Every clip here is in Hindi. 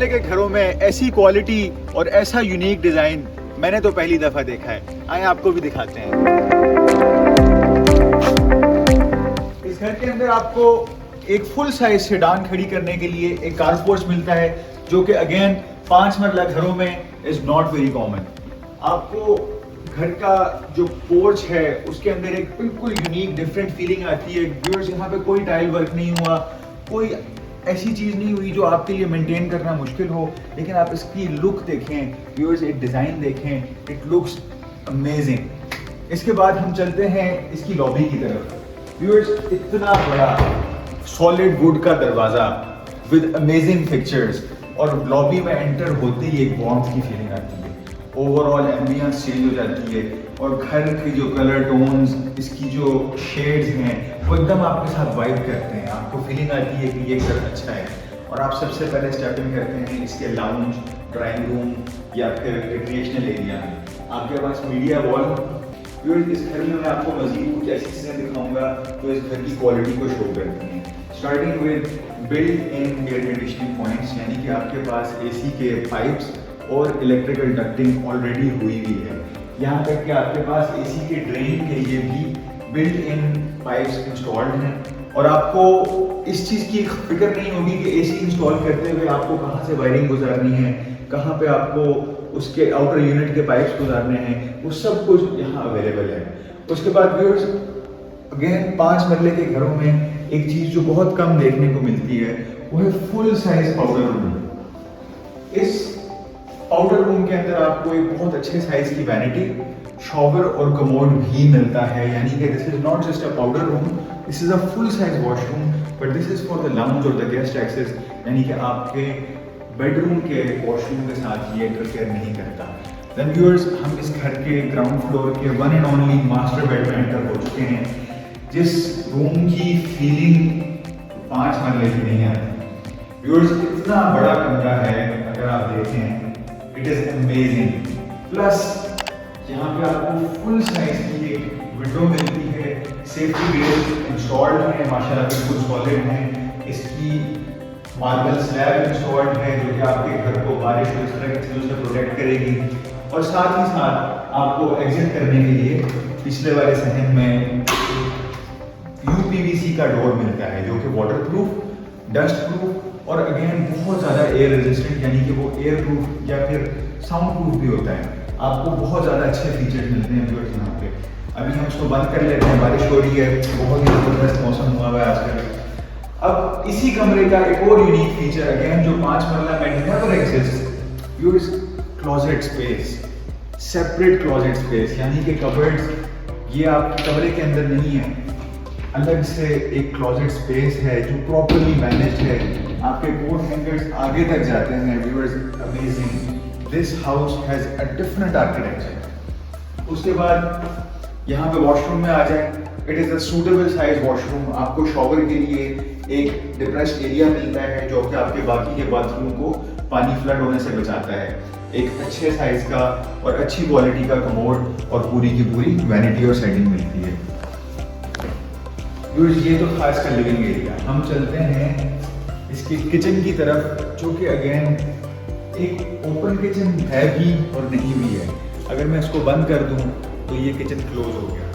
मरले के घरों में ऐसी क्वालिटी और ऐसा यूनिक डिजाइन मैंने तो पहली दफा देखा है। आए आपको भी दिखाते हैं। इस घर के अंदर आपको एक फुल साइज सेडान खड़ी करने के लिए एक कारपोर्च मिलता है, जो कि अगेन 5 मरला घरों में इज नॉट वेरी कॉमन। आपको घर का जो पोर्च है उसके अंदर एक बिल्कुल यूनिक डिफरेंट फीलिंग आती है। व्यूअर्स, यहाँ पे कोई टाइल वर्क नहीं हुआ, कोई ऐसी चीज नहीं हुई जो आपके लिए मेंटेन करना मुश्किल हो, लेकिन आप इसकी लुक देखें व्यूअर्स, एक डिजाइन देखें, इट लुक्स अमेजिंग। इसके बाद हम चलते हैं इसकी लॉबी की तरफ। व्यूअर्स, इतना बड़ा सॉलिड वुड का दरवाजा विद अमेजिंग पिक्चर्स, और लॉबी में एंटर होते ही एक वार्मथ की फीलिंग आती है। ओवरऑल एम्बियंस चेंज हो जाती है, और घर के जो कलर टोन्स, इसकी जो शेड्स हैं, वो एकदम आपके साथ वाइब करते हैं। आपको फीलिंग आती है कि ये घर अच्छा है। और आप सबसे पहले स्टेप इन करते हैं इसके लाउंज, ड्राइंग रूम या फिर रिक्रिएशनल एरिया में। आपके पास मीडिया वॉल। इस घर में मैं आपको मजीद कुछ ऐसी चीज़ें दिखाऊंगा जो इस घर की क्वालिटी को शो करती हैं। Starting with built in air conditioning points, यानी कि आपके पास एसी के पाइप्स और इलेक्ट्रिकल डक्टिंग ऑलरेडी हुई है। यहाँ तक कि आपके पास एसी के ड्रेन के लिए भी बिल्ट इन पाइप्स इंस्टॉल्ड हैं, और आपको इस चीज़ की फिक्र नहीं होगी कि एसी इंस्टॉल करते हुए आपको कहाँ से वायरिंग गुजारनी है, कहाँ पे आपको उसके आउटर यूनिट के पाइप्स गुजारने हैं, वो सब कुछ यहाँ अवेलेबल है। उसके बाद व्यूअर्स, अगेन 5 मरले के घरों में एक चीज़ जो बहुत कम देखने को मिलती है वो है फुल साइज पाउडर रूम। इस पाउडर रूम के अंदर आपको एक बहुत अच्छे साइज की वैनिटी, शॉवर और कमोड भी मिलता है, यानी कि this is not just a powder room, this is a full size washroom, but this is for the lounge और द गेस्ट एक्सेस, यानी कि आपके बेडरूम के वॉशरूम के साथ ये इंटरफेयर नहीं करता। देन व्यूअर्स, हम इस घर के ग्राउंड फ्लोर के one and only master bed में एंटर हो चुके हैं, जिस रूम की फीलिंग 5 मरले की नहीं आती। व्यूअर्स, इतना बड़ा कमरा है, अगर आप देखें इट इज अमेजिंग। प्लस यहाँ पे आपको फुल साइज की एक विंडो मिलती है, सेफ्टी ग्रिल इंस्टॉल्ड है, माशाल्लाह बिल्कुल सॉलिड है। इसकी मार्बल स्लैब इंस्टॉल्ड है जो कि आपके घर को बारिश और इस तरह की चीज़ों से प्रोटेक्ट करेगी। और साथ ही साथ आपको एग्जिट करने के लिए पिछले वाले सहन में यूपीवीसी का डोर मिलता है, जो कि वाटरप्रूफ, डस्ट प्रूफ और अगेन बहुत ज़्यादा एयर रेजिस्टेंट, यानी कि वो एयर प्रूफ या फिर साउंड प्रूफ भी होता है। आपको बहुत ज़्यादा अच्छे फीचर्स मिलते हैं व्यूअर्स यहाँ पे। अभी हम इसको बंद कर लेते हैं, बारिश हो रही है, बहुत ही ज़बरदस्त मौसम हुआ हुआ है आजकल। अब इसी कमरे का एक और यूनिक फीचर अगेन जो 5 मरला में never exist, viewers, closet space, separate closet space, यानी कि कबर्ड्स ये आपके कमरे के अंदर नहीं है, अलग से एक क्लोजेट स्पेस है जो प्रॉपर्ली मैनेज्ड है। आपके कोट हैंगर्स आगे तक जाते हैं। Viewers, amazing, this house has a different architecture. उसके बाद यहाँ पे वॉशरूम में आ जाए, it is a suitable size washroom. आपको शॉवर के लिए एक डिप्रेस्ड एरिया मिलता है जो कि आपके बाकी के बाथरूम को पानी फ्लड होने से बचाता है। एक अच्छे साइज का और अच्छी क्वालिटी का कमोड और पूरी की पूरी वैनिटी और सेटिंग मिलती है। ये तो खास कर लिविंग एरिया। हम चलते हैं इसकी किचन की तरफ, जो कि अगेन एक ओपन किचन है भी और नहीं भी है। अगर मैं इसको बंद कर दूं तो ये किचन क्लोज हो गया,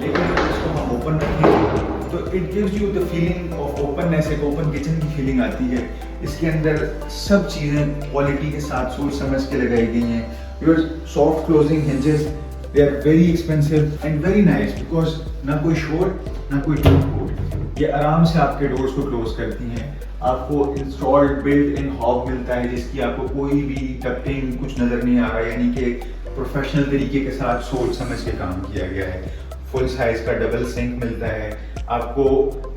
लेकिन अगर इसको हम ओपन रखें तो it gives you the feeling of openness, एक ओपन किचन की फीलिंग आती है। इसके अंदर सब चीज़ें क्वालिटी के साथ सोच समझ के लगाई गई हैं। Your soft closing hinges, they are very expensive and very nice, because ना कोई शोर ना कोई टूट, ये आराम से आपके डोर्स को क्लोज करती हैं। आपको इंस्टॉल्ड बिल्ट इन हॉब मिलता है, जिसकी आपको कोई भी डक्टिंग कुछ नज़र नहीं आ रहा, यानी कि प्रोफेशनल तरीके के साथ सोच समझ के काम किया गया है। फुल साइज का डबल सिंक मिलता है। आपको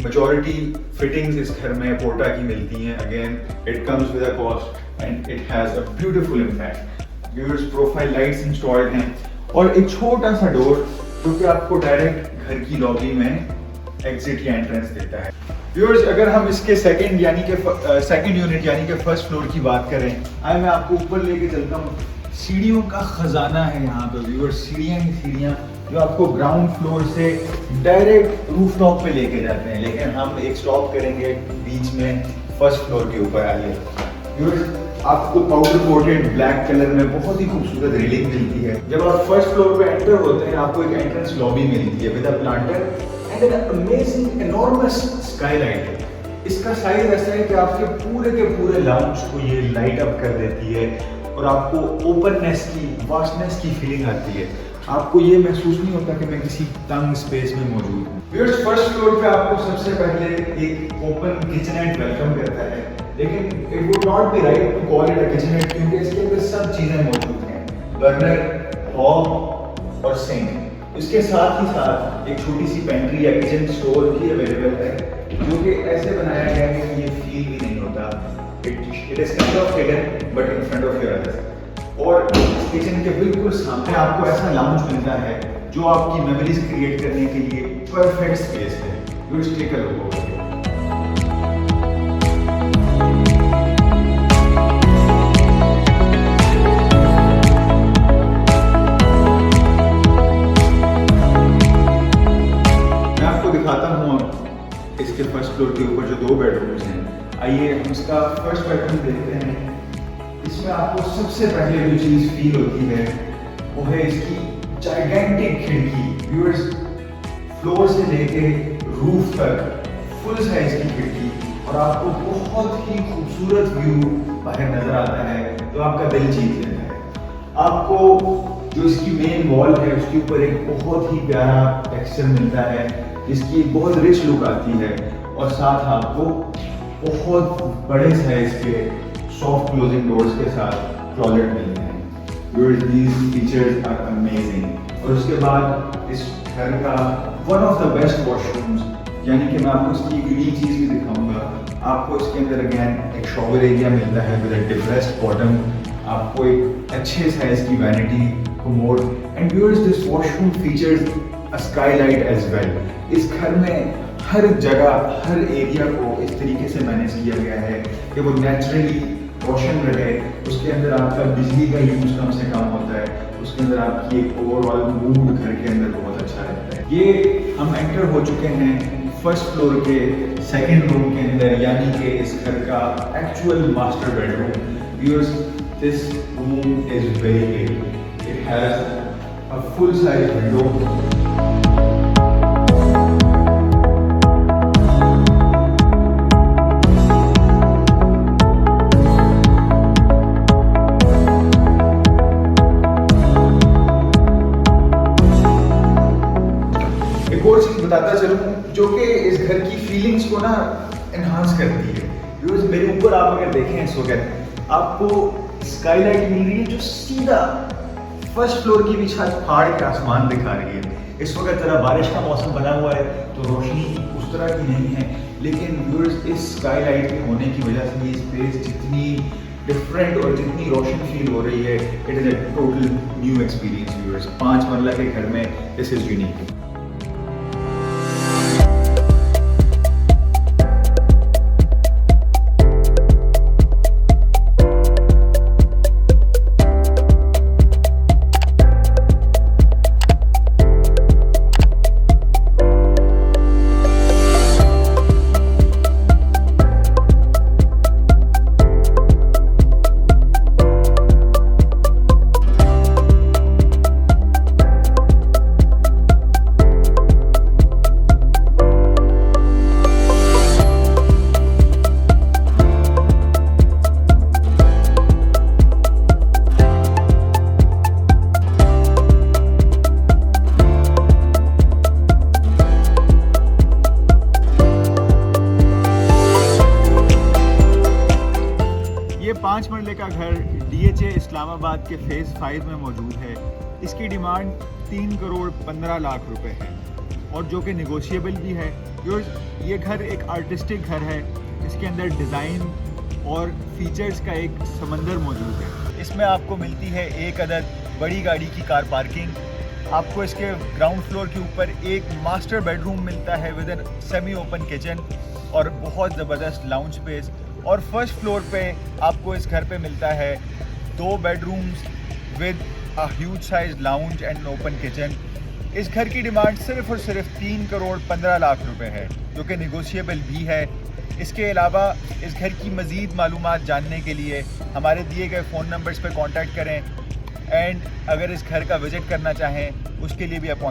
मेजॉरिटी फिटिंग्स इस घर में पोर्टा की मिलती हैं। Again it comes with a cost and it has a beautiful impact. Viewers, profile lights installed हैं और एक छोटा सा डोर जो कि आपको डायरेक्ट घर की लॉबी में एग्जिट या एंट्रेंस देता है। व्यूअर्स, अगर हम इसके सेकंड यूनिट यानी कि फर्स्ट फ्लोर की बात करें, आए मैं आपको ऊपर लेके चलता हूँ। सीढ़ियों का खजाना है यहाँ पे व्यूअर्स, सीढ़ियाँ ही सीढ़ियाँ जो आपको ग्राउंड फ्लोर से डायरेक्ट रूफ टॉप पे लेके जाते हैं, लेकिन हम एक स्टॉप करेंगे बीच में फर्स्ट फ्लोर के ऊपर आइए। व्यूअर्स, आपको पाउडर कोटेड ब्लैक कलर में बहुत ही खूबसूरत रेलिंग मिलती है। जब आप फर्स्ट फ्लोर पे एंटर होते हैं आपको एक एंट्रेंस लॉबी मिलती है with a planter and an amazing enormous Skylight. इसका साइज ऐसा है कि आपके पूरे लाउंज को ये लाइट अप कर देती है और आपको ओपननेस की, वास्टनेस की फीलिंग आती है। आपको ये महसूस नहीं होता कि मैं किसी तंग स्पेस में मौजूद हूँ। व्यूअर्स, फर्स्ट फ्लोर पे आपको सबसे पहले एक ओपन किचननेट वेलकम करता है, लेकिन it would not be right to call it a kitchenette क्योंकि इसके अंदर सब चीजें मौजूद हैं, बर्नर, हॉब और सिंक। इसके साथ ही साथ एक छोटी सी पेंट्री या किचन स्टोर भी अवेलेबल है, जो कि ऐसे बनाया गया है कि ये फील भी नहीं होता। It is kind of hidden but in front of your eyes. और किचन के बिल्कुल सामने आपको ऐसा लाउंज मिलता है जो आपकी मेमोरीज क्रिएट करने के लिए परफेक्ट स्पेस है। Let's take a look over here. मैं आपको दिखाता हूँ इसके फर्स्ट फ्लोर के ऊपर जो 2 बेडरूम्स हैं। आइए हम इसका फर्स्ट बेडरूम देखते हैं। इसमें आपको सबसे पहले जो चीज फील होती है वो है इसकी जाइगेंटिक खिड़की। व्यूअर्स, फ्लोर से लेके रूफ तक फुल साइज की खिड़की और आपको बहुत ही खूबसूरत व्यू बाहर नजर आता है जो आपका दिल जीत लेता है। आपको जो इसकी मेन वॉल है उसके ऊपर एक बहुत ही प्यारा टेक्सचर मिलता है जिसकी बहुत रिच लुक आती है और साथ आपको बहुत बड़े साइज के सॉफ्ट क्लोजिंग डोर्स के साथ क्लोजेट मिलते हैं। Viewers, these features are amazing। और उसके बाद इस घर का one of the best washrooms, यानी कि मैं आपको इसकी यूनिक चीज भी दिखाऊंगा। आपको इसके अंदर अगेन एक शॉवर एरिया मिलता है विद अ डिप्रेस्ड बॉटम। आपको एक अच्छे साइज की vanity commode and viewers, this washroom features a skylight as well. इस घर में हर जगह, हर एरिया को इस तरीके से मैनेज किया गया है कि वो नेचुरली रोशन रहे। उसके अंदर आपका बिजली का यूज कम से कम होता है। उसके अंदर आपकी एक ओवरऑल मूड घर के अंदर बहुत अच्छा रहता है। ये हम एंटर हो चुके हैं फर्स्ट फ्लोर के सेकंड रूम के अंदर, यानी कि इस घर का actual master bedroom. Viewers, this room is very big. It has a full size window. और चीज बताता चलूं जो कि इस घर की फीलिंग्स को ना एनहांस करती है। व्यूअर्स, मेरे ऊपर आप अगर देखें इस वक्त आपको स्काईलाइट मिल रही है जो सीधा फर्स्ट फ्लोर की भी छत फाड़ के आसमान दिखा रही है। इस वक्त जरा बारिश का मौसम बना हुआ है तो रोशनी उस तरह की नहीं है, लेकिन व्यूअर्स इस स्काईलाइट के होने की वजह से ये स्पेस जितनी डिफरेंट और जितनी रोशन फील हो रही है, it is a total new experience. Viewers, 5 मरला के घर में दिस इज यूनिक। ये 5 मरले का घर DHA इस्लामाबाद के फेज़ 5 में मौजूद है। इसकी डिमांड 3 करोड़ 15 लाख रुपए है और जो कि नेगोशिएबल भी है। ये घर एक आर्टिस्टिक घर है, इसके अंदर डिज़ाइन और फीचर्स का एक समंदर मौजूद है। इसमें आपको मिलती है एक अदद बड़ी गाड़ी की कार पार्किंग। आपको इसके ग्राउंड फ्लोर के ऊपर एक मास्टर बेडरूम मिलता है with an semi open kitchen और बहुत ज़बरदस्त लाउंज स्पेस। और फर्स्ट फ्लोर पे आपको इस घर पे मिलता है 2 bedrooms with a huge size lounge and open kitchen. इस घर की डिमांड सिर्फ और सिर्फ 3 करोड़ 15 लाख रुपए है, जो कि नेगोशिएबल भी है। इसके अलावा इस घर की मज़ीद मालूमात जानने के लिए हमारे दिए गए फ़ोन नंबर्स पर कांटेक्ट करें एंड अगर इस घर का विज़िट करना चाहें उसके लिए भी आप